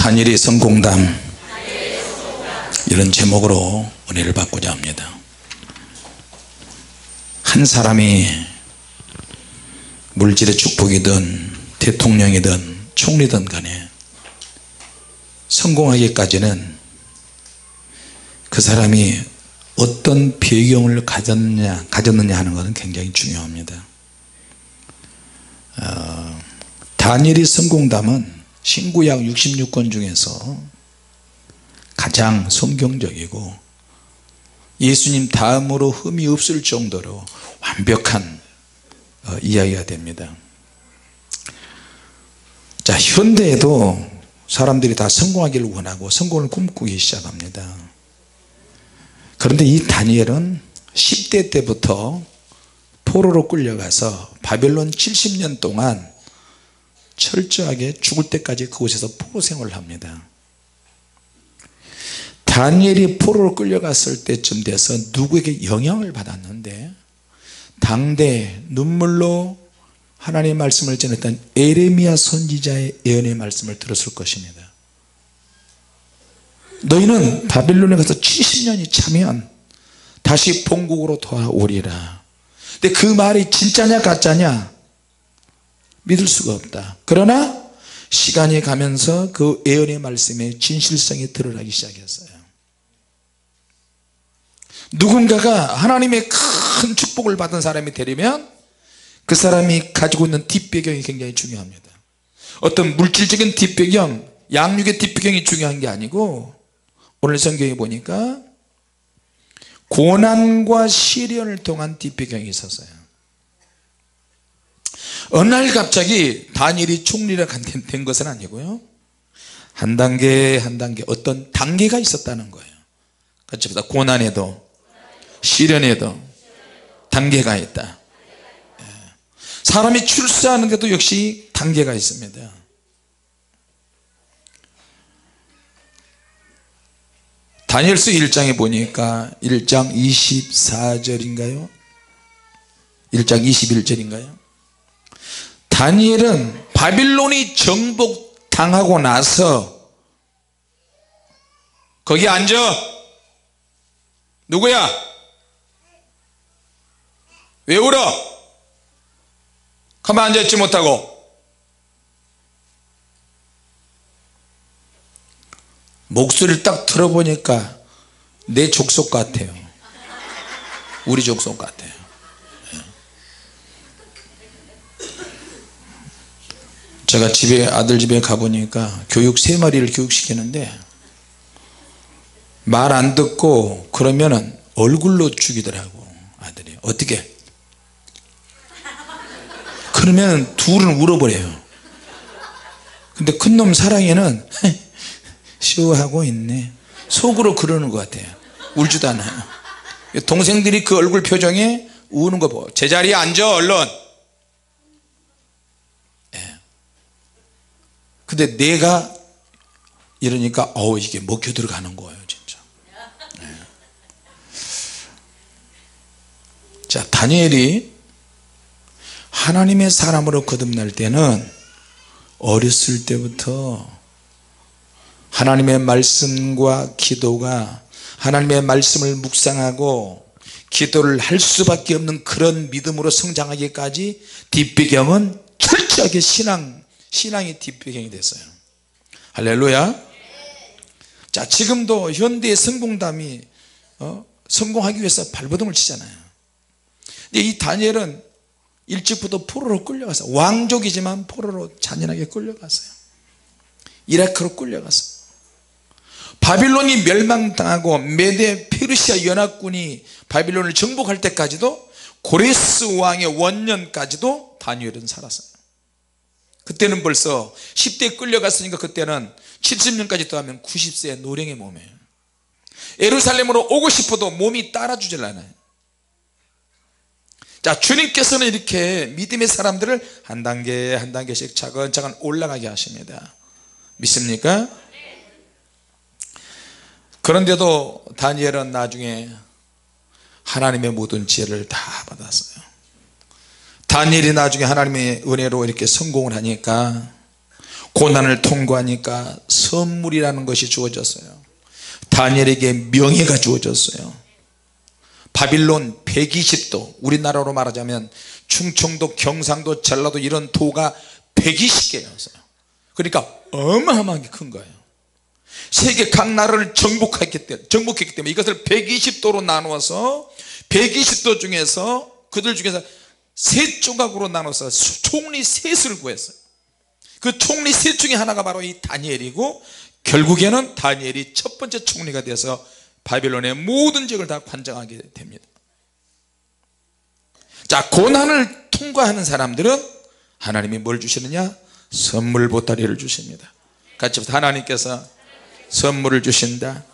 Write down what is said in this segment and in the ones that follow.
다니엘의 성공담, 이런 제목으로 은혜를 받고자 합니다. 한 사람이 물질의 축복이든 대통령이든 총리든 간에 성공하기까지는 그 사람이 어떤 배경을 가졌느냐 하는 것은 굉장히 중요합니다. 다니엘의 성공담은 신구약 66권 중에서 가장 성경적이고 예수님 다음으로 흠이 없을 정도로 완벽한 이야기가 됩니다. 자, 현대에도 사람들이 다 성공하기를 원하고 성공을 꿈꾸기 시작합니다. 그런데 이 다니엘은 10대 때부터 포로로 끌려가서 바벨론 70년 동안 철저하게 죽을 때까지 그곳에서 포로 생활을 합니다. 다니엘이 포로로 끌려갔을 때쯤 돼서 누구에게 영향을 받았는데 당대 눈물로 하나님의 말씀을 전했던 에레미야 선지자의 예언의 말씀을 들었을 것입니다. 너희는 바벨론에 가서 70년이 차면 다시 본국으로 돌아오리라. 근데 그 말이 진짜냐 가짜냐 믿을 수가 없다. 그러나 시간이 가면서 그 예언의 말씀의 진실성이 드러나기 시작했어요. 누군가가 하나님의 큰 축복을 받은 사람이 되려면 그 사람이 가지고 있는 뒷배경이 굉장히 중요합니다. 어떤 물질적인 뒷배경, 양육의 뒷배경이 중요한 게 아니고 오늘 성경에 보니까 고난과 시련을 통한 뒷배경이 있었어요. 어느 날 갑자기 다니엘이 총리가 된 것은 아니고요, 한 단계 한 단계 어떤 단계가 있었다는 거예요. 같이 봅시다. 고난에도 시련에도 단계가 있다. 사람이 출세하는 데도 역시 단계가 있습니다. 다니엘서 1장에 보니까 1장 24절인가요 1장 21절인가요 다니엘은 바빌론이 정복당하고 나서 거기 앉아. 누구야? 왜 울어? 가만 앉아있지 못하고. 목소리를 딱 들어보니까 내 족속 같아요. 우리 족속 같아요. 제가 집에 아들 집에 가보니까 교육 3마리를 교육시키는데 말 안 듣고 그러면은 얼굴로 죽이더라고. 아들이 어떻게 그러면 둘은 울어버려요. 근데 큰놈 사랑이는 쇼하고 있네 속으로 그러는 것 같아요. 울지도 않아요. 동생들이 그 얼굴 표정에 우는 거 보고 제자리에 앉아 얼른. 근데 내가 이러니까 이게 먹혀 들어가는 거예요 진짜. 자, 다니엘이 하나님의 사람으로 거듭날 때는 어렸을 때부터 하나님의 말씀과 기도가, 하나님의 말씀을 묵상하고 기도를 할 수밖에 없는 그런 믿음으로 성장하기까지 뒷배경은 철저하게 신앙의 뒷배경이 됐어요. 할렐루야. 자, 지금도 현대의 성공담이 성공하기 위해서 발버둥을 치잖아요. 근데 이 다니엘은 일찍부터 포로로 끌려가서, 왕족이지만 포로로 잔인하게 끌려갔어요. 이라크로 끌려갔어요. 바빌론이 멸망당하고 메데 페르시아 연합군이 바빌론을 정복할 때까지도, 고레스 왕의 원년까지도 다니엘은 살았어요. 그때는 벌써 10대에 끌려갔으니까 그때는 70년까지 더하면 90세의 노령의 몸이에요. 예루살렘으로 오고 싶어도 몸이 따라주질 않아요. 자, 주님께서는 이렇게 믿음의 사람들을 한 단계 한 단계씩 차근차근 올라가게 하십니다. 믿습니까? 그런데도 다니엘은 나중에 하나님의 모든 지혜를 다 받았어요. 다니엘이 나중에 하나님의 은혜로 이렇게 성공을 하니까, 고난을 통과하니까 선물이라는 것이 주어졌어요. 다니엘에게 명예가 주어졌어요. 바빌론 120도, 우리나라로 말하자면 충청도, 경상도, 전라도 이런 도가 120개였어요. 그러니까 어마어마하게 큰 거예요. 세계 각 나라를 정복했기 때문에 이것을 120도로 나누어서 120도 중에서 그들 중에서 세 조각으로 나눠서 총리 셋을 구했어요. 그 총리 셋 중에 하나가 바로 이 다니엘이고, 결국에는 다니엘이 첫 번째 총리가 돼서 바빌론의 모든 지역을 다 관장하게 됩니다. 자, 고난을 통과하는 사람들은 하나님이 뭘 주시느냐? 선물 보따리를 주십니다. 같이 하나님께서 선물을 주신다.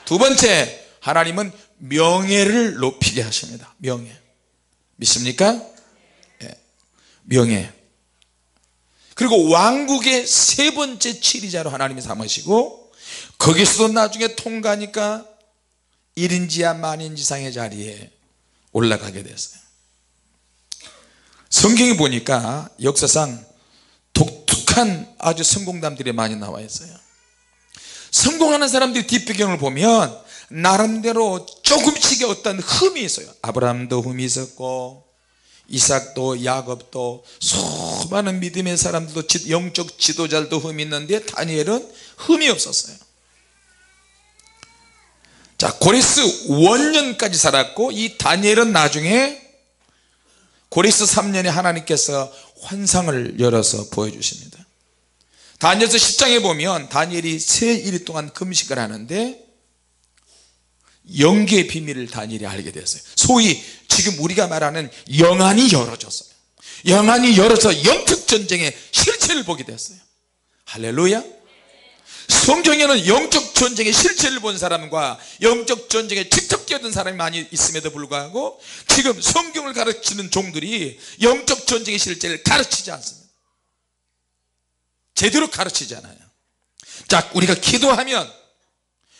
두 번째, 하나님은 명예를 높이게 하십니다. 명예. 믿습니까? 예. 명예. 그리고 왕국의 세 번째 지리자로 하나님이 삼으시고, 거기서도 나중에 통과하니까 1인지야 만인지상의 자리에 올라가게 됐어요. 성경에 보니까 역사상 독특한 아주 성공담들이 많이 나와 있어요. 성공하는 사람들의 뒷배경을 보면 나름대로 조금씩의 어떤 흠이 있어요. 아브라함도 흠이 있었고, 이삭도, 야곱도, 수많은 믿음의 사람들도, 영적 지도자들도 흠이 있는데 다니엘은 흠이 없었어요. 자, 고레스 원년까지 살았고, 이 다니엘은 나중에 고레스 3년에 하나님께서 환상을 열어서 보여주십니다. 다니엘서 10장에 보면 다니엘이 세 일 동안 금식을 하는데 영계의 비밀을 다니엘이 알게 되었어요. 소위 지금 우리가 말하는 영안이 열어졌어요. 영안이 열어서 영적 전쟁의 실체를 보게 되었어요. 할렐루야. 성경에는 영적 전쟁의 실체를 본 사람과 영적 전쟁에 직접 뛰어든 사람이 많이 있음에도 불구하고 지금 성경을 가르치는 종들이 영적 전쟁의 실체를 가르치지 않습니다. 제대로 가르치지 않아요. 자, 우리가 기도하면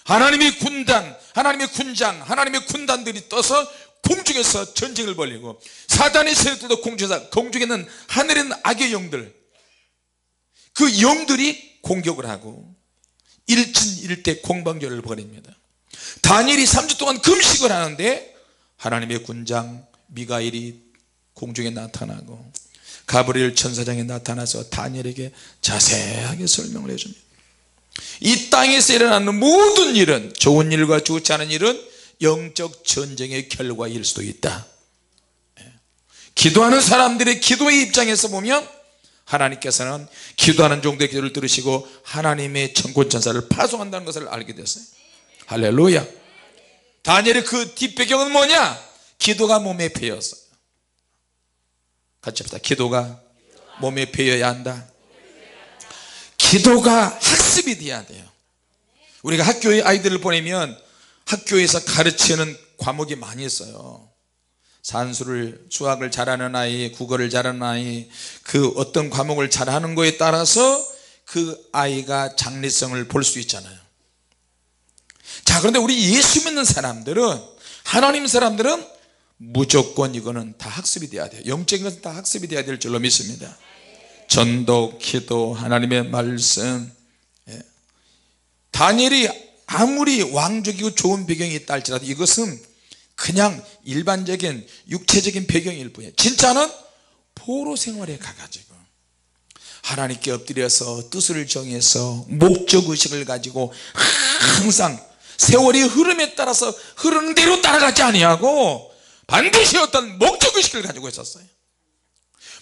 하나님의 군단, 하나님의 군장, 하나님의 군단들이 떠서 공중에서 전쟁을 벌이고, 사단의 세력들도 공중에는 하늘에 있는 악의 영들, 그 영들이 공격을 하고 일진일대 공방전을 벌입니다. 다니엘이 3주 동안 금식을 하는데 하나님의 군장 미가엘이 공중에 나타나고 가브리엘 천사장이 나타나서 다니엘에게 자세하게 설명을 해줍니다. 이 땅에서 일어나는 모든 일은, 좋은 일과 좋지 않은 일은 영적 전쟁의 결과일 수도 있다. 기도하는 사람들의 기도의 입장에서 보면 하나님께서는 기도하는 종들의 기도를 들으시고 하나님의 천군천사를 파송한다는 것을 알게 됐어요. 할렐루야. 다니엘의 그 뒷배경은 뭐냐? 기도가 몸에 배였어요. 같이 합시다. 기도가 몸에 배여야 한다. 기도가 학습이 돼야 돼요. 우리가 학교에 아이들을 보내면 학교에서 가르치는 과목이 많이 있어요. 산수를, 수학을 잘하는 아이, 국어를 잘하는 아이, 그 어떤 과목을 잘하는 거에 따라서 그 아이가 장래성을 볼 수 있잖아요. 자, 그런데 우리 예수 믿는 사람들은, 하나님 사람들은 무조건 이거는 다 학습이 돼야 돼요. 영적인 것은 다 학습이 돼야 될 줄로 믿습니다. 전도, 기도, 하나님의 말씀. 다니엘이 아무리 왕족이고 좋은 배경이 있다 할지라도 이것은 그냥 일반적인 육체적인 배경일 뿐이에요. 진짜는 포로 생활에 가가지고 하나님께 엎드려서 뜻을 정해서 목적의식을 가지고 항상 세월이 흐름에 따라서 흐르는 대로 따라가지 아니하고 반드시 어떤 목적의식을 가지고 있었어요.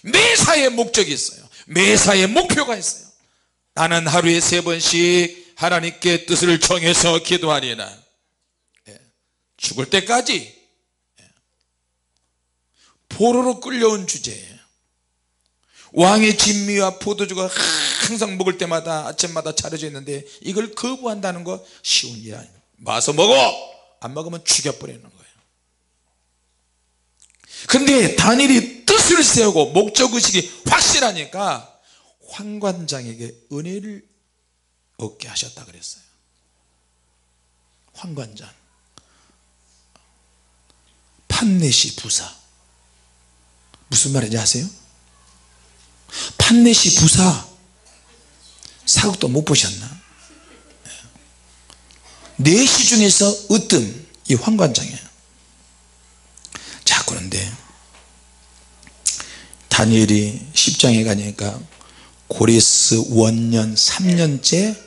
매사에 목적이 있어요. 매사에 목표가 있어요. 나는 하루에 3번씩 하나님께 뜻을 정해서 기도하리라. 죽을 때까지 포로로 끌려온 주제예요. 왕의 진미와 포도주가 항상 먹을 때마다 아침마다 차려져 있는데 이걸 거부한다는 거 쉬운 일 아니에요. 와서 먹어! 안 먹으면 죽여버리는 거예요. 근데 다니엘이 뜻을 세우고 목적의식이 확실하니까 환관장에게 은혜를 얻게 하셨다 그랬어요. 환관장, 판넷이 부사. 무슨 말인지 아세요? 판넷이 부사. 사극도 못 보셨나? 4시 중에서 으뜸 이 환관장이에요. 자, 그런데 다니엘이 10장에 가니까 고레스 원년 3년째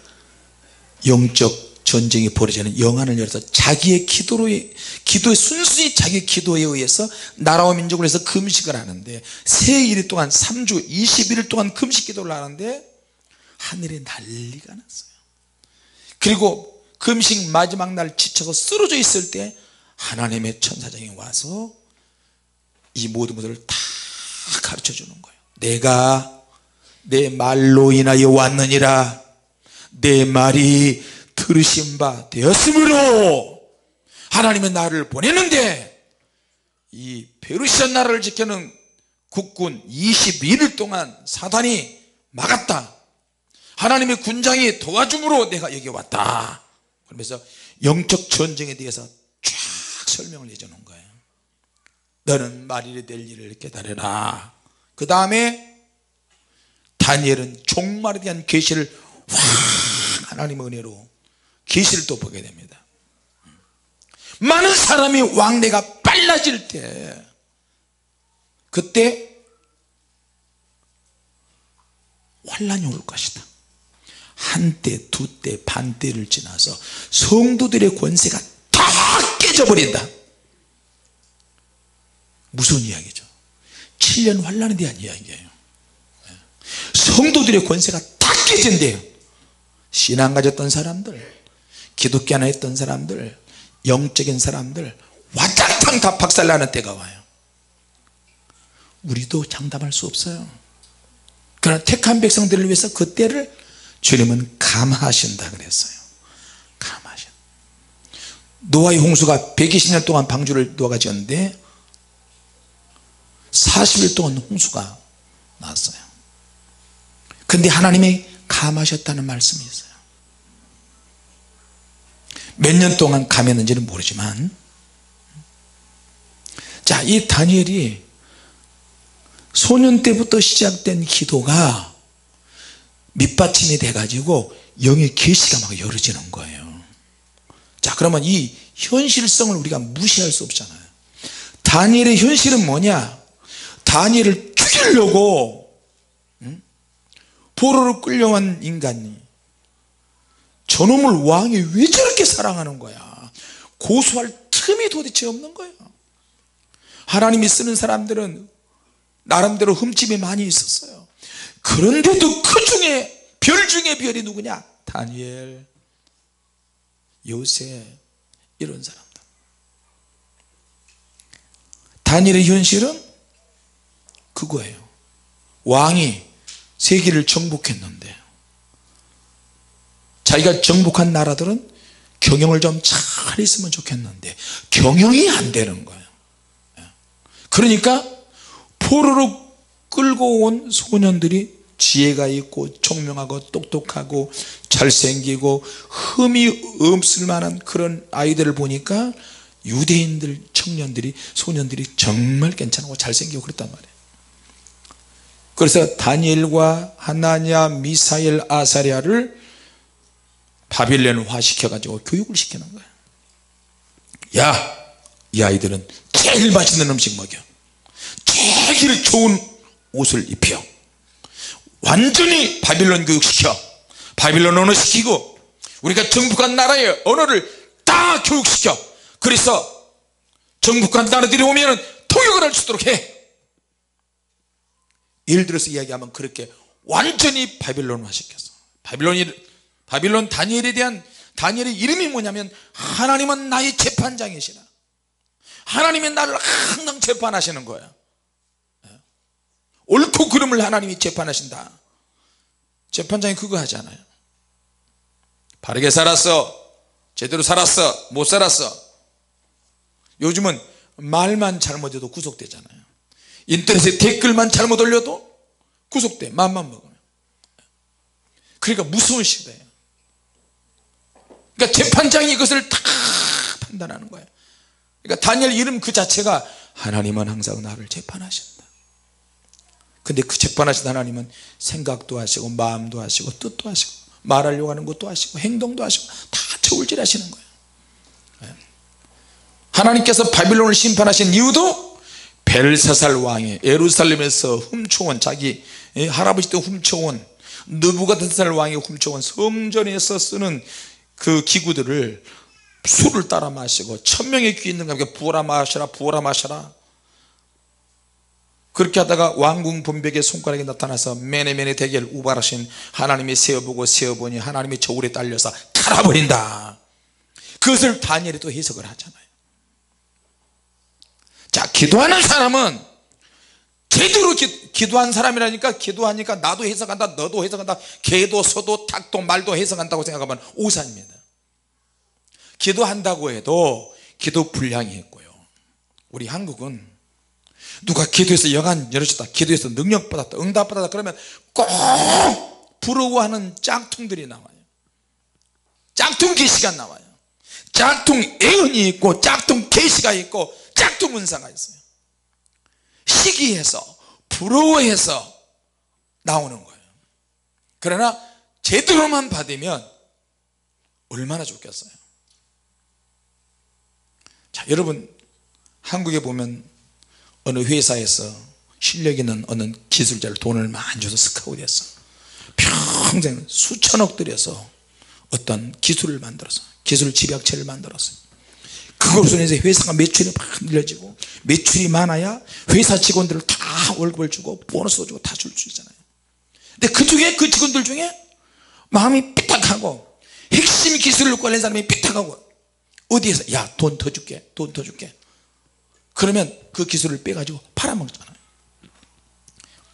영적 전쟁이 벌어지는 영안을 열어서 자기의 기도에 순순히 자기의 기도에 의해서 나라와 민족을 위해서 금식을 하는데 세 일 동안 3주 21일 동안 금식 기도를 하는데 하늘에 난리가 났어요. 그리고 금식 마지막 날 지쳐서 쓰러져 있을 때 하나님의 천사장이 와서 이 모든 것을 다 가르쳐 주는 거예요. 내가 내 말로 인하여 왔느니라. 내 말이 들으신 바 되었으므로 하나님의 나라를 보내는데 이 페르시아 나라를 지키는 국군 21일 동안 사단이 막았다. 하나님의 군장이 도와줌으로 내가 여기 왔다. 그러면서 영적 전쟁에 대해서 쫙 설명을 해주는 거예요. 너는 말일에 될 일을 깨달으라. 그 다음에 다니엘은 종말에 대한 계시를 확 하나님의 은혜로 계시를 또 보게 됩니다. 많은 사람이 왕래가 빨라질 때 그때 환란이 올 것이다. 한때 두때 반때를 지나서 성도들의 권세가 다 깨져버린다. 무슨 이야기죠? 7년 환란에 대한 이야기예요. 성도들의 권세가 다 깨진대요. 신앙 가졌던 사람들, 기독교 하나 했던 사람들, 영적인 사람들 와장창 다 박살나는 때가 와요. 우리도 장담할 수 없어요. 그러나 택한 백성들을 위해서 그 때를 주님은 감하신다 그랬어요. 감하신. 노아의 홍수가 120년 동안 방주를 노아가 지었는데 40일 동안 홍수가 나왔어요. 근데 하나님이 감하셨다는 말씀이 있어요. 몇 년 동안 감했는지는 모르지만, 자, 이 다니엘이 소년 때부터 시작된 기도가 밑받침이 돼 가지고 영의 계시가 막 열어지는 거예요. 자, 그러면 이 현실성을 우리가 무시할 수 없잖아요. 다니엘의 현실은 뭐냐? 다니엘을 죽이려고 포로로 끌려온 인간이 저놈을 왕이 왜 저렇게 사랑하는 거야? 고소할 틈이 도대체 없는 거예요. 하나님이 쓰는 사람들은 나름대로 흠집이 많이 있었어요. 그런데도 그 중에 별 중에 별이 누구냐? 다니엘, 요셉, 이런 사람들. 다니엘의 현실은 그거예요. 왕이 세계를 정복했는데 자기가 정복한 나라들은 경영을 좀 잘 했으면 좋겠는데 경영이 안 되는 거예요. 그러니까 포로로 끌고 온 소년들이 지혜가 있고 총명하고 똑똑하고 잘생기고 흠이 없을 만한 그런 아이들을 보니까 유대인들 청년들이 소년들이 정말 괜찮고 잘생기고 그랬단 말이에요. 그래서 다니엘과 하나냐, 미사엘, 아사랴를 바빌론화 시켜가지고 교육을 시키는 거예요. 야, 이 아이들은 제일 맛있는 음식 먹여, 제일 좋은 옷을 입혀, 완전히 바빌론 교육시켜, 바빌론 언어 시키고 우리가 정복한 나라의 언어를 다 교육시켜. 그래서 정복한 나라들이 오면 통역을 할 수 있도록 해. 예를 들어서 이야기하면 그렇게 완전히 바빌론화 시켰어. 바빌론 다니엘에 대한 다니엘의 이름이 뭐냐면 하나님은 나의 재판장이시라. 하나님이 나를 항상 재판하시는 거야. 옳고 그름을 하나님이 재판하신다. 재판장이 그거 하잖아요. 바르게 살았어, 제대로 살았어, 못 살았어. 요즘은 말만 잘못해도 구속되잖아요. 인터넷에 댓글만 잘못 올려도 구속돼. 맘만 먹으면. 그러니까 무서운 시대예요. 그러니까 재판장이 이것을 다 판단하는 거예요. 그러니까 다니엘 이름 그 자체가 하나님은 항상 나를 재판하신다. 근데 그 재판하신 하나님은 생각도 하시고 마음도 하시고 뜻도 하시고 말하려고 하는 것도 하시고 행동도 하시고 다 저울질하시는 거예요. 하나님께서 바빌론을 심판하신 이유도 벨사살 왕이 예루살렘에서 훔쳐온, 자기 할아버지 때 훔쳐온, 느부갓네살 왕이 훔쳐온 성전에서 쓰는 그 기구들을 술을 따라 마시고 1000명의 귀 있는 가운데 부어라 마셔라 부어라 마셔라, 그렇게 하다가 왕궁 분벽에 손가락이 나타나서 메네메네 대결 우발하신 하나님이 세어보고 세어보니 하나님의 저울에 딸려서 갈아버린다. 그것을 다니엘이 또 해석을 하잖아요. 자, 기도하는 사람은 제대로 기도한 사람이라니까, 기도하니까 나도 해석한다 너도 해석한다, 개도 소도 닭도 말도 해석한다고 생각하면 오산입니다. 기도한다고 해도 기도 분량이 있고요. 우리 한국은 누가 기도해서 영안 열어줬다, 기도해서 능력 받았다, 응답 받았다 그러면 꼭 부러워하는 짝퉁들이 나와요. 짝퉁 계시가 나와요. 짝퉁 예언이 있고 짝퉁 계시가 있고 짝퉁 은사가 있어요. 시기해서 부러워해서 나오는 거예요. 그러나 제대로만 받으면 얼마나 좋겠어요. 자, 여러분 한국에 보면 어느 회사에서 실력 있는 어느 기술자를 돈을 많이 줘서 스카우트했어. 평생 수천억 들여서 어떤 기술을 만들어서 기술 집약체를 만들었어요. 그것으로 인해서 회사가 매출이 막 늘려지고, 매출이 많아야 회사 직원들을 다 월급을 주고 보너스도 주고 다 줄 수 있잖아요. 근데 그중에 그 직원들 중에 마음이 삐딱하고 핵심 기술을 관련 사람이 삐딱하고 어디에서 야 돈 더 줄게 돈 더 줄게 그러면 그 기술을 빼가지고 팔아먹잖아요.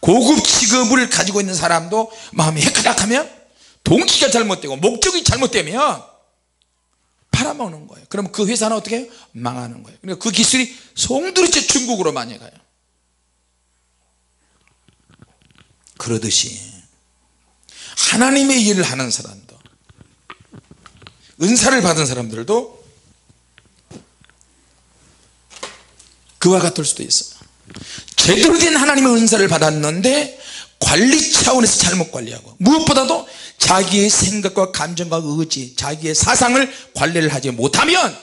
고급 직업을 가지고 있는 사람도 마음이 해크락하면, 동기가 잘못되고 목적이 잘못되면 팔아먹는 거예요. 그럼 그 회사는 어떻게 해요? 망하는 거예요. 그러니까 그 기술이 송두리째 중국으로 많이 가요. 그러듯이 하나님의 일을 하는 사람도, 은사를 받은 사람들도 그와 같을 수도 있어요. 제대로 된 하나님의 은사를 받았는데 관리 차원에서 잘못 관리하고, 무엇보다도 자기의 생각과 감정과 의지, 자기의 사상을 관리를 하지 못하면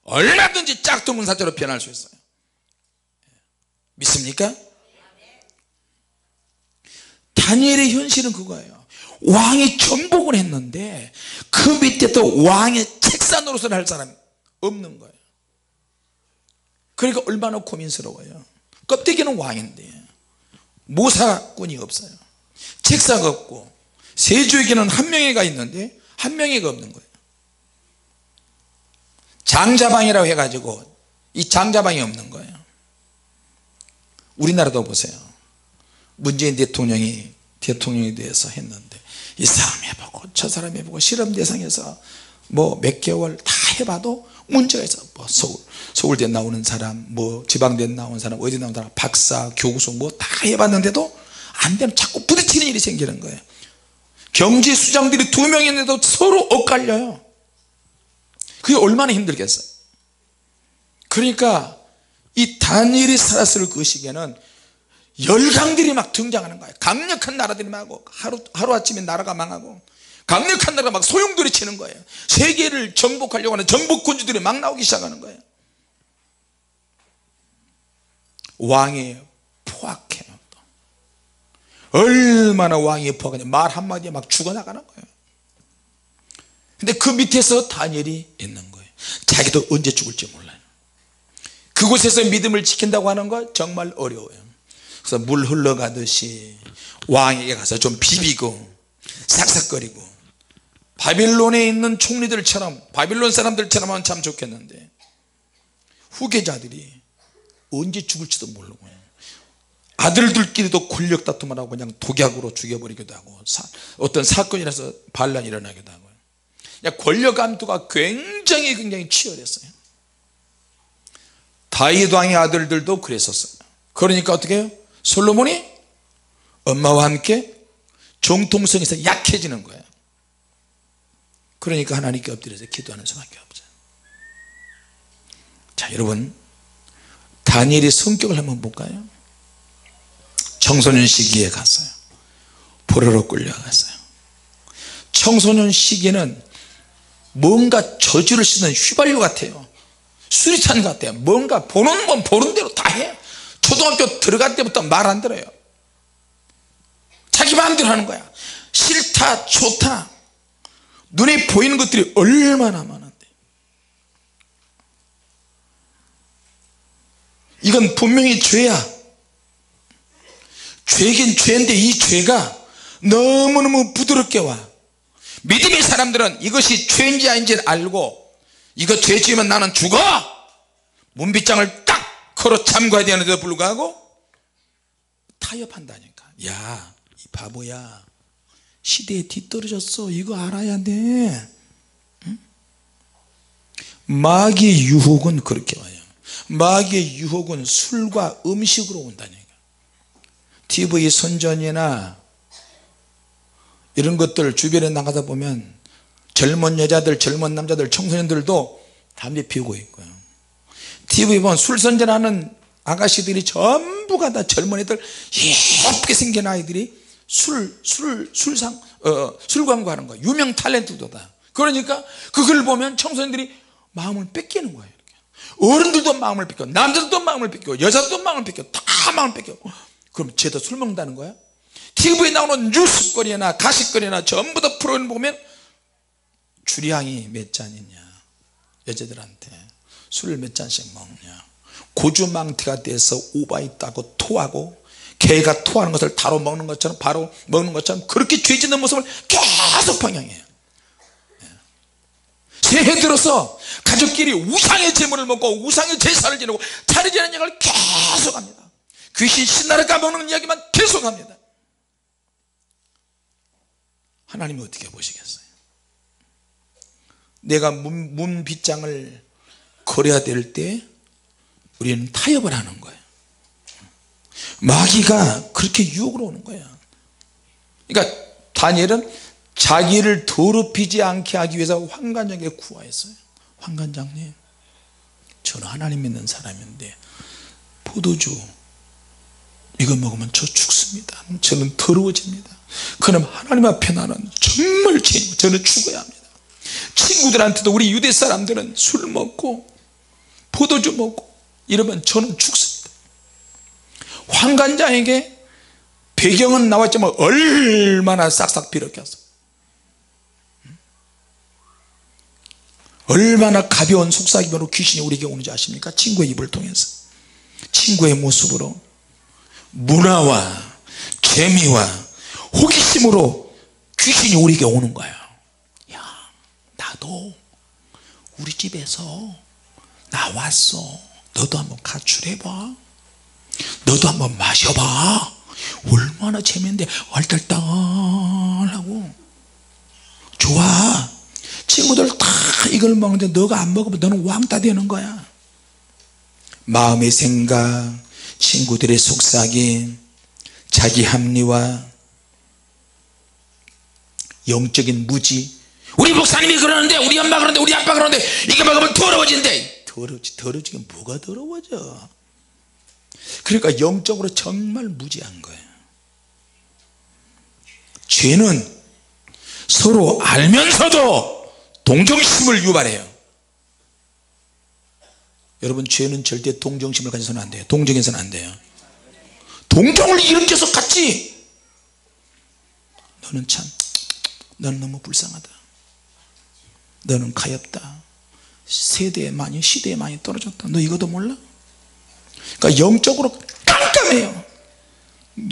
얼마든지 짝퉁 은사자로 변할 수 있어요. 믿습니까? 다니엘의 현실은 그거예요. 왕이 정복을 했는데 그 밑에 또 왕의 책사 노릇을 할 사람이 없는 거예요. 그러니까 얼마나 고민스러워요. 껍데기는 왕인데 모사꾼이 없어요. 책사가 없고, 세주에게는 한 명이가 있는데 한 명이가 없는 거예요. 장자방이라고 해가지고 이 장자방이 없는 거예요. 우리나라도 보세요. 문재인 대통령이 대통령에 대해서 했는데 이 사람 해보고 저 사람 해보고 실험 대상에서 뭐 몇 개월 다 해봐도 문제가 있어. 뭐 서울대 나오는 사람, 뭐 지방대 나온 사람, 어디 나온 사람, 박사, 교수 뭐 다 해봤는데도 안 되면 자꾸 부딪히는 일이 생기는 거예요. 경제수장들이 2명인데도 서로 엇갈려요. 그게 얼마나 힘들겠어요. 그러니까 이 다니엘이 살았을 그 시기에는 열강들이 막 등장하는 거예요. 강력한 나라들이 망하고, 하루아침에 나라가 망하고, 강력한 나라가 막 소용돌이 치는 거예요. 세계를 정복하려고 하는 정복군주들이 막 나오기 시작하는 거예요. 왕이 포악해요. 얼마나 왕이 포악하냐, 말 한마디에 막 죽어나가는 거예요. 근데 그 밑에서 다니엘이 있는 거예요. 자기도 언제 죽을지 몰라요. 그곳에서 믿음을 지킨다고 하는 거 정말 어려워요. 그래서 물 흘러가듯이 왕에게 가서 좀 비비고 삭삭거리고, 바빌론에 있는 총리들처럼, 바빌론 사람들처럼 하면 참 좋겠는데 후계자들이 언제 죽을지도 모르고 아들들끼리도 권력 다툼을 하고 그냥 독약으로 죽여버리기도 하고, 어떤 사건이라서 반란이 일어나기도 하고, 권력 암투가 굉장히 치열했어요. 다윗 왕의 아들들도 그랬었어요. 그러니까 어떻게 해요? 솔로몬이 엄마와 함께 정통성에서 약해지는 거예요. 그러니까 하나님께 엎드려서 기도하는 수밖에 없어요. 자, 여러분 다니엘의 성격을 한번 볼까요? 청소년 시기에 갔어요. 포로로 끌려갔어요. 청소년 시기는 뭔가 저주를 쓰는 휘발유 같아요. 수리탄 같아요. 뭔가 보는 건 보는 대로 다 해. 초등학교 들어갈 때부터 말 안 들어요. 자기 마음대로 하는 거야. 싫다 좋다 눈에 보이는 것들이 얼마나 많은데, 이건 분명히 죄야. 죄긴 죄인데 이 죄가 너무너무 부드럽게 와. 믿음의 사람들은 이것이 죄인지 아닌지 알고 이거 죄 지으면 나는 죽어, 문빗장을 딱 걸어 잠가야 되는데도 불구하고 타협한다니까. 야, 이 바보야, 시대에 뒤떨어졌어. 이거 알아야 돼. 응? 마귀의 유혹은 그렇게 와요. 마귀의 유혹은 술과 음식으로 온다니까. TV 선전이나 이런 것들 주변에 나가다 보면 젊은 여자들, 젊은 남자들, 청소년들도 담배 피우고 있고요. TV 보면 술 선전하는 아가씨들이 전부가 다 젊은 애들, 예쁘게 생긴 아이들이 술 광고하는 거야. 유명 탤런트도 다. 그러니까 그걸 보면 청소년들이 마음을 뺏기는 거예요. 이렇게. 어른들도 마음을 뺏겨, 남자들도 마음을 뺏겨, 여자들도 마음을 뺏겨, 다 마음을 뺏겨. 그럼 쟤도 술 먹는다는 거야? TV에 나오는 뉴스거리나 가십거리나 전부 다 프로그램 보면 주량이 몇 잔이냐, 여자들한테 술을 몇 잔씩 먹냐, 고주망태가 돼서 오바이 따고 토하고 개가 토하는 것을 바로 먹는 것처럼 그렇게 죄짓는 모습을 계속 방향해요. 새해 들어서 가족끼리 우상의 제물을 먹고 우상의 제사를 지내고 차례지는 얘기를 계속합니다. 귀신 신나를 까먹는 이야기만 계속합니다. 하나님이 어떻게 보시겠어요? 내가 문빗장을 걸어야 될 때 우리는 타협을 하는 거예요. 마귀가 그렇게 유혹으로 오는 거예요. 그러니까 다니엘은 자기를 더럽히지 않게 하기 위해서 환관장에게 구하였어요. 환관장님, 저는 하나님 믿는 사람인데 포도주 이거 먹으면 저 죽습니다. 저는 더러워집니다. 그럼 하나님 앞에 나는 정말 죄인이고 저는 죽어야 합니다. 친구들한테도 우리 유대 사람들은 술 먹고 포도주 먹고 이러면 저는 죽습니다. 환관장에게 배경은 나왔지만 얼마나 싹싹 비롯겼어. 얼마나 가벼운 속삭임으로 귀신이 우리에게 오는지 아십니까? 친구의 입을 통해서, 친구의 모습으로, 문화와 재미와 호기심으로 귀신이 우리에게 오는 거예요. 야, 나도 우리 집에서 나왔어, 너도 한번 가출해봐, 너도 한번 마셔봐, 얼마나 재밌는데, 얼떨떨하고 좋아. 친구들 다 이걸 먹는데 너가 안 먹으면 너는 왕따 되는 거야. 마음의 생각, 친구들의 속삭임, 자기 합리화, 영적인 무지. 우리 목사님이 그러는데, 우리 엄마 그러는데, 우리 아빠 그러는데 이거 먹으면 더러워진대. 더러워지긴 뭐가 더러워져. 그러니까 영적으로 정말 무지한 거예요. 죄는 서로 알면서도 동정심을 유발해요. 여러분, 죄는 절대 동정심을 가져서는 안 돼요. 동정해서는 안 돼요. 동정을 일으켜서 같이, 너는 참, 너는 너무 불쌍하다, 너는 가엾다, 세대에 많이, 시대에 많이 떨어졌다, 너 이것도 몰라? 그러니까 영적으로 깜깜해요.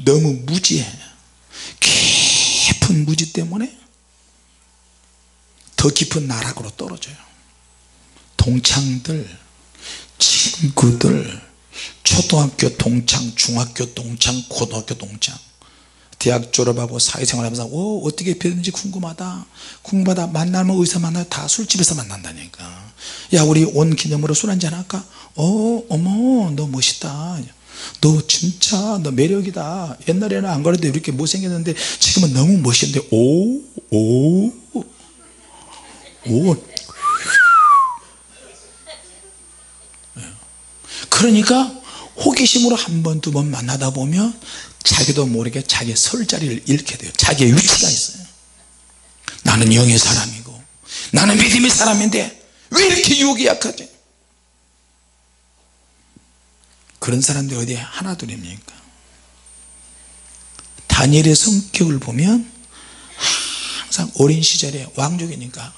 너무 무지해. 깊은 무지 때문에 더 깊은 나락으로 떨어져요. 동창들, 친구들, 초등학교 동창, 중학교 동창, 고등학교 동창, 대학 졸업하고 사회생활 하면서 어떻게 변했는지 궁금하다 만나면 어디서 만나요? 다 술집에서 만난다니까. 야, 우리 온 기념으로 술 한잔 할까? 어머, 너 멋있다, 너 진짜 너 매력이다, 옛날에는 안 그래도 이렇게 못생겼는데 지금은 너무 멋있는데, 오. 그러니까 호기심으로 한 번, 두 번 만나다 보면 자기도 모르게 자기의 설 자리를 잃게 돼요. 자기의 위치가 있어요. 나는 영의 사람이고 나는 믿음의 사람인데 왜 이렇게 유혹이 약하지? 그런 사람들이 어디에 하나둘입니까? 다니엘의 성격을 보면 항상 어린 시절에 왕족이니까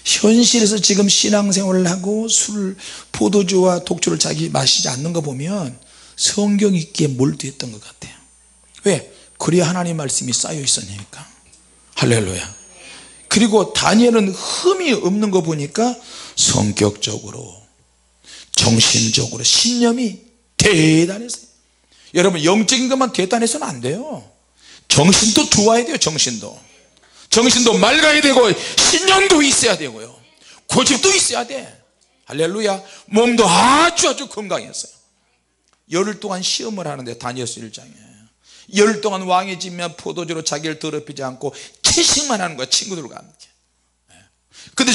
현실에서 지금 신앙생활을 하고 술, 포도주와 독주를 자기 마시지 않는 거 보면 성경 있기에 몰두했던 것 같아요. 왜? 그래야 하나님 말씀이 쌓여 있으니까. 할렐루야. 그리고 다니엘은 흠이 없는 거 보니까 성격적으로 정신적으로 신념이 대단했어요. 여러분 영적인 것만 대단해서는 안 돼요. 정신도 좋아야 돼요. 정신도 맑아야 되고 신념도 있어야 되고요, 고집도 있어야 돼. 할렐루야. 몸도 아주 건강했어요. 열흘 동안 시험을 하는데 다니엘서 1장에 열흘 동안 왕의 집면 포도주로 자기를 더럽히지 않고 채식만 하는 거야, 친구들과 함께. 근데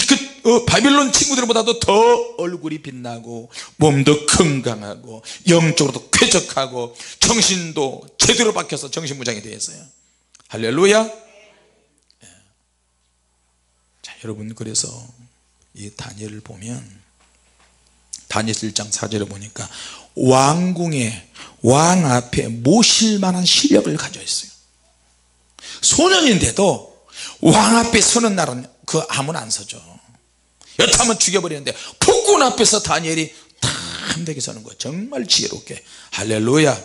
바빌론 친구들보다도 더 얼굴이 빛나고 몸도 건강하고 영적으로도 쾌적하고 정신도 제대로 박혀서 정신무장이 되어 있어요. 할렐루야. 자, 여러분, 그래서 이 다니엘을 보면 다니엘서 1장 4절에 보니까 왕궁에 왕 앞에 모실 만한 실력을 가져 있어요. 소년인데도 왕 앞에 서는 날은 그 아무나 안 서죠. 여차하면 죽여버리는데 폭군 앞에서 다니엘이 탐되게 서는 거예요. 정말 지혜롭게. 할렐루야.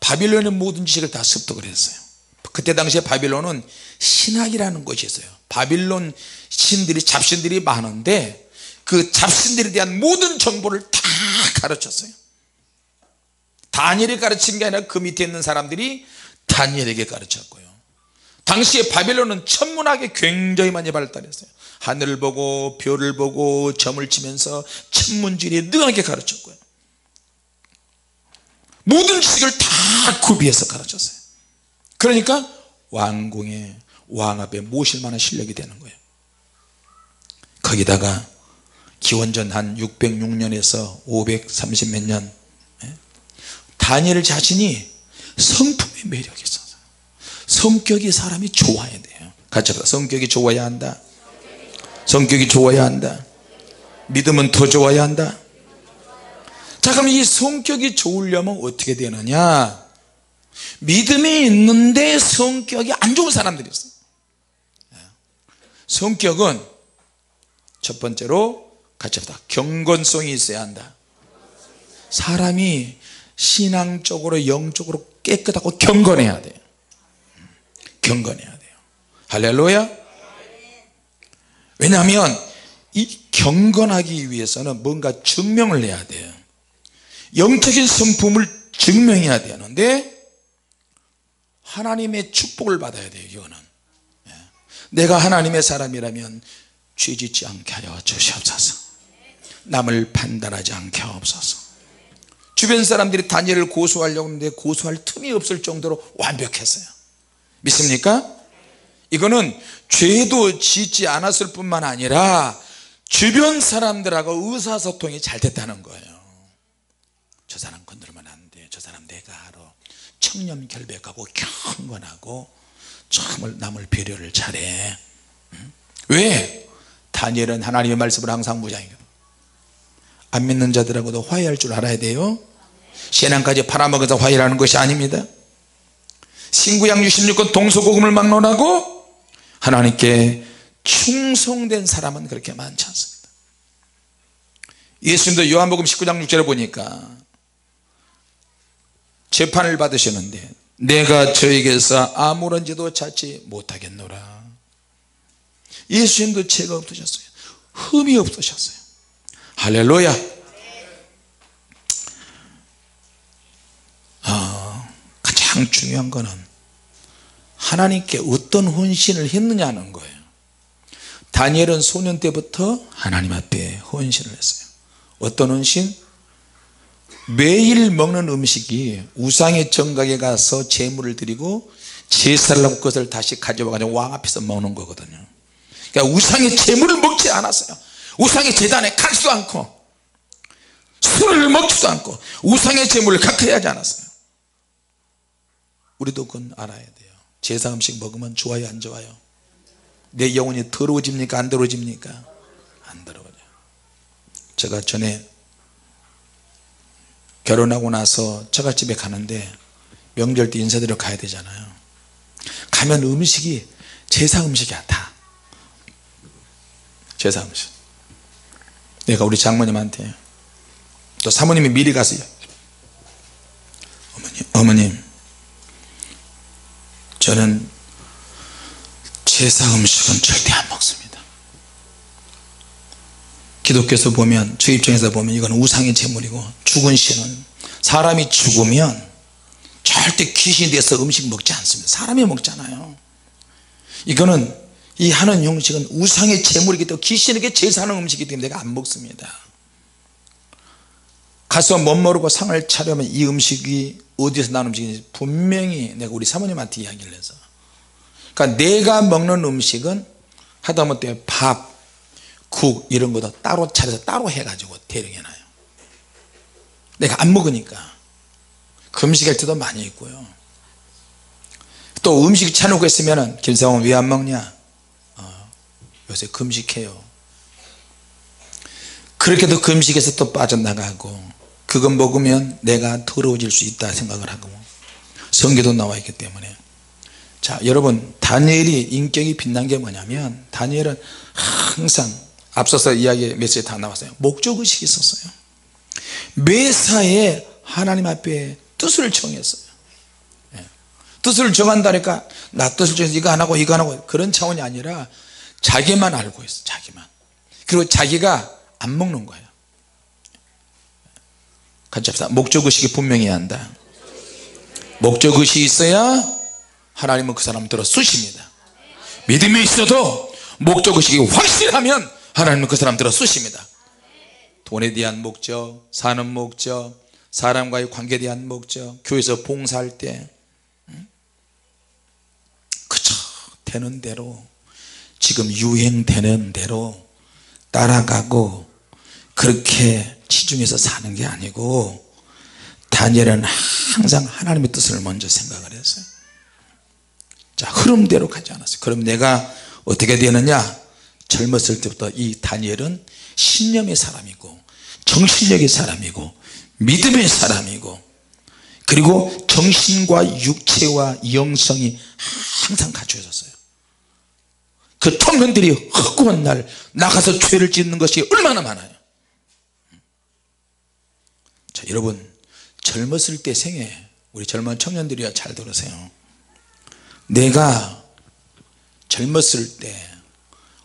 바빌론의 모든 지식을 다 습득을 했어요. 그때 당시에 바빌론은 신학이라는 것이 있어요. 바빌론 신들이, 잡신들이 많은데 그 잡신들에 대한 모든 정보를 다 가르쳤어요. 다니엘이 가르친 게 아니라 그 밑에 있는 사람들이 다니엘에게 가르쳤고요. 당시에 바빌론은 천문학이 굉장히 많이 발달했어요. 하늘을 보고 별을 보고 점을 치면서 천문지리에 능하게 가르쳤고요. 모든 지식을 다 구비해서 가르쳤어요. 그러니까 왕궁에 왕 앞에 모실 만한 실력이 되는 거예요. 거기다가 기원전 한 606년에서 530 몇 년, 다니엘 자신이 성품의 매력이 있어요. 성격이 사람이 좋아야 돼요. 같이 합시다. 성격이 좋아야 한다. 성격이 좋아야 한다. 믿음은 더 좋아야 한다. 자, 그럼 이 성격이 좋으려면 어떻게 되느냐? 믿음이 있는데 성격이 안 좋은 사람들이 있어요. 성격은 첫 번째로 같이 합시다. 경건성이 있어야 한다. 사람이 신앙적으로 영적으로 깨끗하고 경건해야 돼요. 경건해야 돼요. 할렐루야. 왜냐하면 이 경건하기 위해서는 뭔가 증명을 해야 돼요. 영적인 성품을 증명해야 되는데 하나님의 축복을 받아야 돼요. 이거는 내가 하나님의 사람이라면 죄짓지 않게 하여 주시옵소서. 남을 판단하지 않게 하옵소서. 주변 사람들이 다니엘을 고소하려고 했는데 고소할 틈이 없을 정도로 완벽했어요. 믿습니까? 이거는 죄도 짓지 않았을 뿐만 아니라 주변 사람들하고 의사소통이 잘 됐다는 거예요. 저 사람 건드리면 안 돼, 저 사람 내가 알아. 청렴결백하고 경건하고 정말 남을 배려를 잘해. 왜? 다니엘은 하나님의 말씀을 항상 무장해요. 안 믿는 자들하고도 화해할 줄 알아야 돼요. 신앙까지 팔아먹어서 화해하는 것이 아닙니다. 신구약 66권 동서고금을 막론하고 하나님께 충성된 사람은 그렇게 많지 않습니다. 예수님도 요한복음 19장 6절에 보니까 재판을 받으시는데 내가 저에게서 아무런 죄도 찾지 못하겠노라. 예수님도 죄가 없으셨어요. 흠이 없으셨어요. 할렐루야. 가장 중요한 거는 하나님께 어떤 헌신을 했느냐는 거예요. 다니엘은 소년 때부터 하나님 앞에 헌신을 했어요. 어떤 헌신? 매일 먹는 음식이 우상의 정각에 가서 제물을 드리고 제사를 하고 그것을 다시 가져와가지고 왕 앞에서 먹는 거거든요. 그러니까 우상의 제물을 먹지 않았어요. 우상의 제단에 가지도 않고 술을 먹지도 않고 우상의 제물을 가까이 하지 않았어요. 우리도 그건 알아야 돼요. 제사 음식 먹으면 좋아요, 안 좋아요? 내 영혼이 더러워집니까 안 더러워집니까? 안 더러워져요. 제가 전에 결혼하고 나서 처갓집에 가는데 명절 때 인사드려 가야 되잖아요. 가면 음식이 제사 음식이야. 다 제사 음식. 내가 우리 장모님한테 또 사모님이 미리 가서 어머님 저는 제사 음식은 절대 안 먹습니다. 기독교에서 보면, 저 입장에서 보면 이건 우상의 제물이고, 죽은 신은 사람이 죽으면 절대 귀신이 돼서 음식 먹지 않습니다. 사람이 먹잖아요. 이거는 이 하는 형식은 우상의 제물이기 때문에 귀신에게 제사하는 음식이기 때문에 내가 안 먹습니다. 가서 못 모르고 상을 차려면 이 음식이 어디서 나는 음식인지 분명히 내가 우리 사모님한테 이야기를 해서, 그러니까 내가 먹는 음식은 하다못해 밥, 국 이런 것도 따로 차려서 따로 해가지고 대령해놔요. 내가 안 먹으니까. 금식할 때도 많이 있고요. 또 음식 차려놓고 있으면 김상훈 왜 안 먹냐, 요새 금식해요. 그렇게도 금식에서 또 빠져나가고, 그거 먹으면 내가 더러워질 수 있다 생각을 하고, 성경도 나와 있기 때문에. 자, 여러분, 다니엘이 인격이 빛난 게 뭐냐면, 다니엘은 항상 앞서서 이야기 메시지 다 나왔어요. 목적의식이 있었어요. 매사에 하나님 앞에 뜻을 정했어요. 뜻을 정한다니까 나 뜻을 정해서 이거 안 하고 이거 안 하고 그런 차원이 아니라 자기만 알고 있어. 자기만. 그리고 자기가 안 먹는 거예요. 같이 합시다. 목적의식이 분명해야 한다. 목적의식이 있어야 하나님은 그 사람을 들어 쓰십니다. 믿음이 있어도 목적의식이 확실하면 하나님은 그 사람 들어 쓰십니다. 돈에 대한 목적, 사는 목적, 사람과의 관계에 대한 목적, 교회에서 봉사할 때 그저 되는 대로, 지금 유행되는 대로 따라가고 그렇게 치중해서 사는 게 아니고, 다니엘은 항상 하나님의 뜻을 먼저 생각을 했어요. 자, 흐름대로 가지 않았어요. 그럼 내가 어떻게 되느냐, 젊었을 때부터 이 다니엘은 신념의 사람이고 정신력의 사람이고 믿음의 사람이고, 그리고 정신과 육체와 영성이 항상 갖춰졌어요. 그 청년들이 헛구한 날 나가서 죄를 짓는 것이 얼마나 많아요. 자, 여러분, 젊었을 때 생애, 우리 젊은 청년들이야 잘 들으세요. 내가 젊었을 때,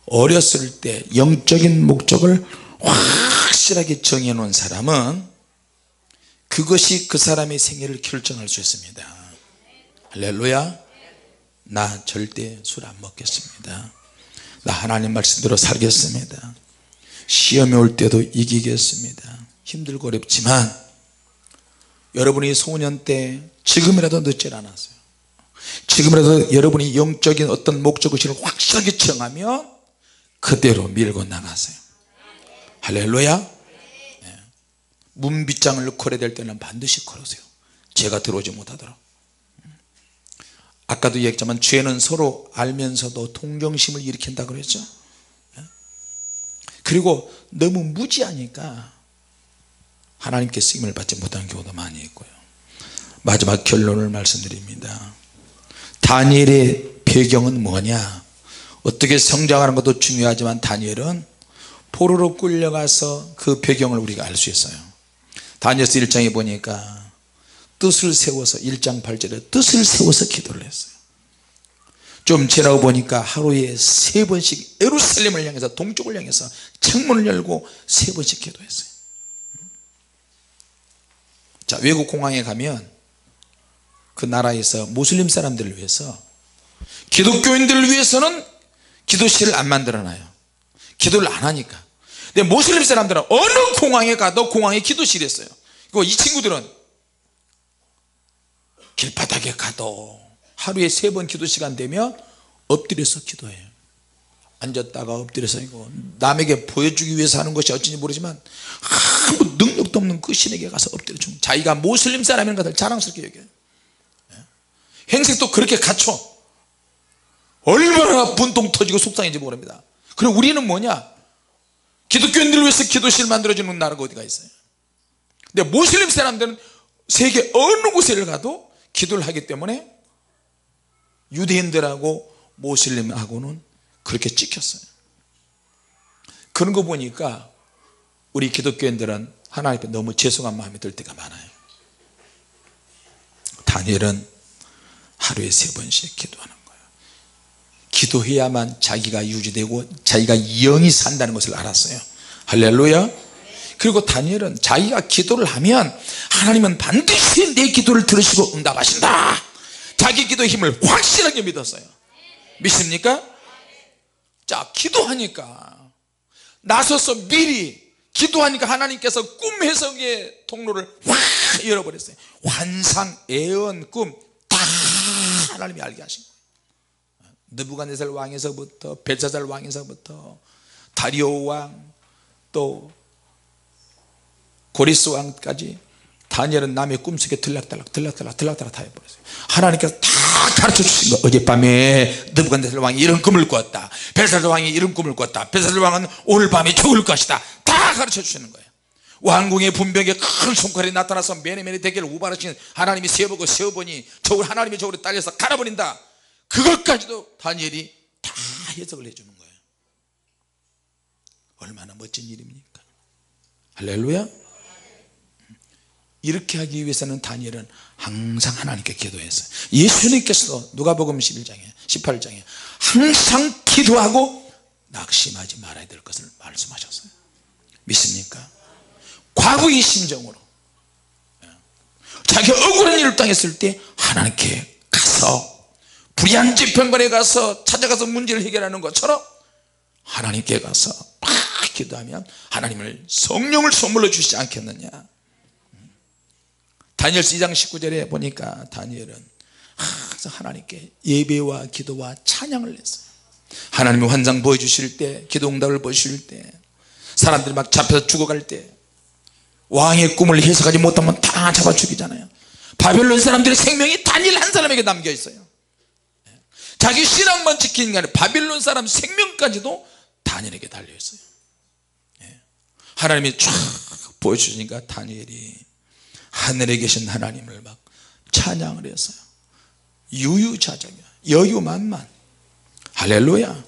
어렸을 때 영적인 목적을 확실하게 정해 놓은 사람은 그것이 그 사람의 생애를 결정할 수 있습니다. 할렐루야. 나 절대 술 안 먹겠습니다. 나 하나님 말씀대로 살겠습니다. 시험이 올 때도 이기겠습니다. 힘들고 어렵지만 여러분이 소년 때 지금이라도 늦지 않았어요. 지금이라도 여러분이 영적인 어떤 목적의식을 확실하게 정하면 그대로 밀고 나가세요. 할렐루야. 네. 문빗장을 걸어야 될 때는 반드시 걸으세요. 죄가 들어오지 못하도록. 아까도 얘기했지만 죄는 서로 알면서도 동정심을 일으킨다 그랬죠. 네. 그리고 너무 무지하니까 하나님께 쓰임을 받지 못하는 경우도 많이 있고요. 마지막 결론을 말씀드립니다. 다니엘의 배경은 뭐냐, 어떻게 성장하는 것도 중요하지만 다니엘은 포로로 끌려가서 그 배경을 우리가 알 수 있어요. 다니엘서 1장에 보니까 뜻을 세워서, 1장 8절에 뜻을 세워서 기도를 했어요. 좀 지나고 보니까 하루에 3번씩 예루살렘을 향해서, 동쪽을 향해서 창문을 열고 3번씩 기도했어요. 자, 외국 공항에 가면 그 나라에서 무슬림 사람들을 위해서, 기독교인들을 위해서는 기도실을 안 만들어놔요. 기도를 안 하니까. 근데 무슬림 사람들은 어느 공항에 가도 공항에 기도실이 있어요. 그리고 이 친구들은 길바닥에 가도 하루에 3번 기도 시간 되면 엎드려서 기도해요. 앉았다가 엎드려서, 이거 남에게 보여주기 위해서 하는 것이 어쩐지 모르지만 아무 능력도 없는 그 신에게 가서 엎드려 줍니다. 자기가 무슬림 사람인 것을 자랑스럽게 여겨요. 행색도 그렇게 갖춰. 얼마나 분통 터지고 속상해지 모릅니다. 그리고 우리는 뭐냐, 기독교인들을 위해서 기도실 만들어주는 나라가 어디가 있어요. 근데 모슬림 사람들은 세계 어느 곳에 가도 기도를 하기 때문에 유대인들하고 모슬림하고는 그렇게 찍혔어요. 그런 거 보니까 우리 기독교인들은 하나님 앞에 너무 죄송한 마음이 들 때가 많아요. 다니엘은 하루에 3번씩 기도하는 거예요. 기도해야만 자기가 유지되고 자기가 영이 산다는 것을 알았어요. 할렐루야. 그리고 다니엘은 자기가 기도를 하면 하나님은 반드시 내 기도를 들으시고 응답하신다, 자기 기도의 힘을 확실하게 믿었어요. 믿습니까? 자, 기도하니까 나서서 미리 기도하니까 하나님께서 꿈 해석의 통로를 확 열어버렸어요. 환상, 예언, 꿈 다 하나님이 알게 하신 거예요. 느부갓네살 왕에서부터 벨사살 왕에서부터 다리오 왕, 또 고리스 왕까지 다니엘은 남의 꿈속에 들락달락 다 해버렸어요. 하나님께서 다 가르쳐 주신 거. 어젯밤에 느부갓네살 왕이 이런 꿈을 꿨다, 벨사살 왕이 이런 꿈을 꿨다, 벨사살 왕은 오늘 밤에 죽을 것이다, 다 가르쳐 주시는 거예요. 왕궁의 분벽에 큰 손가락이 나타나서 매니매니 대결을 우발하신 하나님이 세어보니 저걸 하나님이 저걸 딸려서 갈아버린다, 그것까지도 다니엘이 다 해석을 해주는 거예요. 얼마나 멋진 일입니까? 할렐루야. 이렇게 하기 위해서는 다니엘은 항상 하나님께 기도했어요. 예수님께서도 누가복음 11장에 18장에 항상 기도하고 낙심하지 말아야 될 것을 말씀하셨어요. 믿습니까? 과거의 심정으로 자기가 억울한 일을 당했을 때 하나님께 가서, 불의한 재판관에 가서 찾아가서 문제를 해결하는 것처럼 하나님께 가서 막 기도하면 하나님을 성령을 선물로 주시지 않겠느냐. 다니엘서 2장 19절에 보니까 다니엘은 항상 하나님께 예배와 기도와 찬양을 했어요. 하나님이 환상 보여주실 때, 기도 응답을 보여주실 때, 사람들이 막 잡혀서 죽어갈 때 왕의 꿈을 해석하지 못하면 다 잡아 죽이잖아요. 바벨론 사람들의 생명이 다니엘 한 사람에게 담겨 있어요. 자기 신앙만 지키는 게 아니라 바벨론 사람 생명까지도 다니엘에게 달려 있어요. 하나님이 쫙 보여주시니까 다니엘이 하늘에 계신 하나님을 막 찬양을 했어요. 유유자적이야, 여유만만. 할렐루야.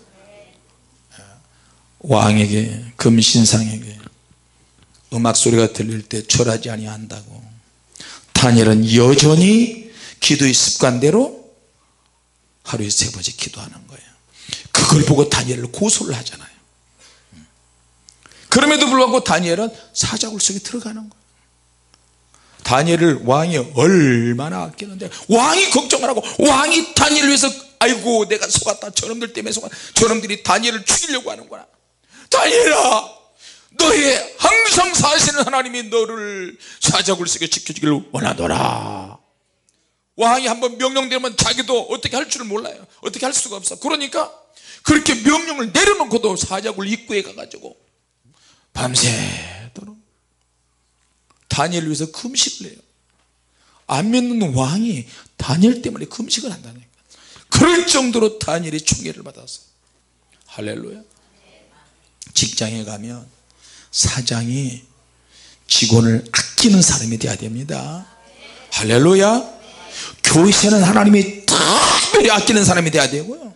왕에게, 금신상에게 음악 소리가 들릴 때 절하지 아니한다고 다니엘은 여전히 기도의 습관대로 하루에 3번씩 기도하는 거예요. 그걸 보고 다니엘을 고소를 하잖아요. 그럼에도 불구하고 다니엘은 사자굴 속에 들어가는 거예요. 다니엘을 왕이 얼마나 아끼는데 왕이 걱정을 하고, 왕이 다니엘을 위해서 아이고 내가 속았다, 저놈들 때문에 속았다, 저놈들이 다니엘을 죽이려고 하는구나. 다니엘아, 너의 항상 사시는 하나님이 너를 사자굴 속에 지켜주기를 원하더라. 왕이 한번 명령되면 자기도 어떻게 할 줄을 몰라요. 어떻게 할 수가 없어. 그러니까 그렇게 명령을 내려놓고도 사자굴 입구에 가가지고 밤새도록 다니엘을 위해서 금식을 해요. 안 믿는 왕이 다니엘 때문에 금식을 한다니까. 그럴 정도로 다니엘이 총애를 받았어요. 할렐루야. 직장에 가면 사장이 직원을 아끼는 사람이 돼야 됩니다. 할렐루야. 교회에서는 하나님이 특별히 아끼는 사람이 돼야 되고요.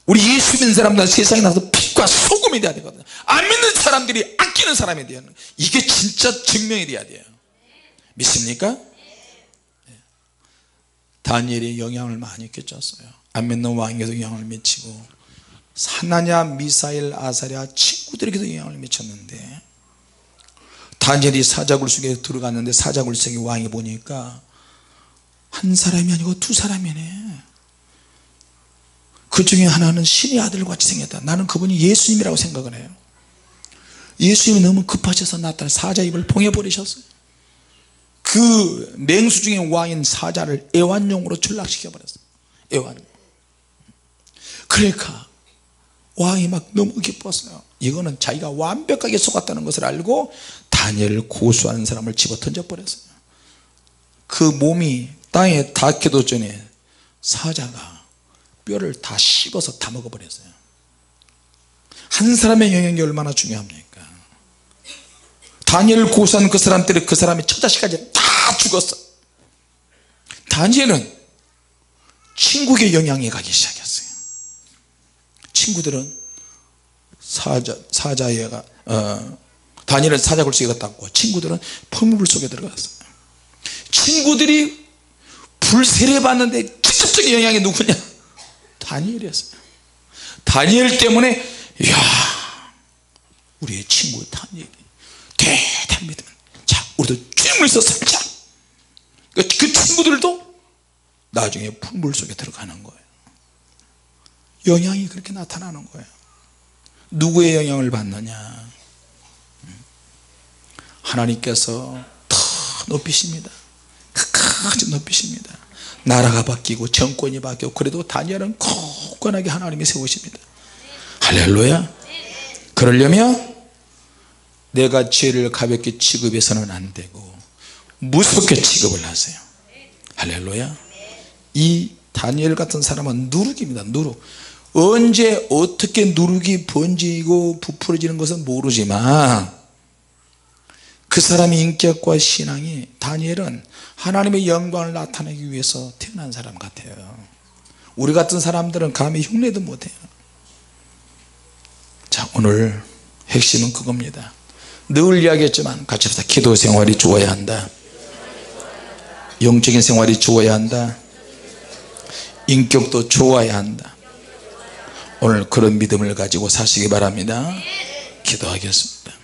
우리 예수 믿는 사람들은 세상에 나가서 빛과 소금이 돼야 되거든요. 안 믿는 사람들이 아끼는 사람이 돼야 돼요. 이게 진짜 증명이 돼야 돼요. 믿습니까? 다니엘이 영향을 많이 끼쳤어요. 안 믿는 왕에게도 영향을 미치고 하나냐, 미사엘, 아사랴 친구들에게도 영향을 미쳤는데, 다니엘이 사자굴 속에 들어갔는데 사자굴 속에 왕이 보니까 한 사람이 아니고 2사람이네. 그 중에 하나는 신의 아들같이 생겼다. 나는 그분이 예수님이라고 생각을 해요. 예수님이 너무 급하셔서 나타나 사자 입을 봉해버리셨어요. 그 맹수 중에 왕인 사자를 애완용으로 전락시켜버렸어요. 애완용. 그러니까 왕이 막 너무 기뻤어요. 이거는 자기가 완벽하게 속았다는 것을 알고 다니엘을 고소하는 사람을 집어 던져버렸어요. 그 몸이 땅에 닿기도 전에 사자가 뼈를 다 씹어서 다 먹어버렸어요. 한 사람의 영향이 얼마나 중요합니까? 다니엘을 고소한 그 사람들이 그 사람의 처자식까지 다 죽었어. 다니엘은 친구에게 영향이 가기 시작했어요. 친구들은 사자예가 다니엘은 사자굴속에 갔고 친구들은 포물불 속에 들어갔어요. 친구들이 불세례 받는데 직접적인 영향이 누구냐? 다니엘이었어요. 다니엘 때문에 이야 우리의 친구 다니엘이 대단히 믿으면 자 우리도 주님을 위해서 살자. 그 친구들도 나중에 풀물 속에 들어가는 거예요. 영향이 그렇게 나타나는 거예요. 누구의 영향을 받느냐? 하나님께서 더 높이십니다. 끝까지 높이십니다. 나라가 바뀌고 정권이 바뀌고 그래도 다니엘은 굳건하게 하나님이 세우십니다. 할렐루야. 그러려면 내가 죄를 가볍게 취급해서는 안 되고 무섭게 취급을 하세요. 할렐루야. 이 다니엘 같은 사람은 누룩입니다. 누룩. 언제 어떻게 누룩이 번지고 부풀어지는 것은 모르지만 그 사람의 인격과 신앙이 다니엘은 하나님의 영광을 나타내기 위해서 태어난 사람 같아요. 우리 같은 사람들은 감히 흉내도 못해요. 자 오늘 핵심은 그겁니다. 늘 이야기했지만 같이 합시다. 기도 생활이 좋아야 한다. 영적인 생활이 좋아야 한다. 인격도 좋아야 한다. 오늘 그런 믿음을 가지고 사시기 바랍니다. 기도하겠습니다.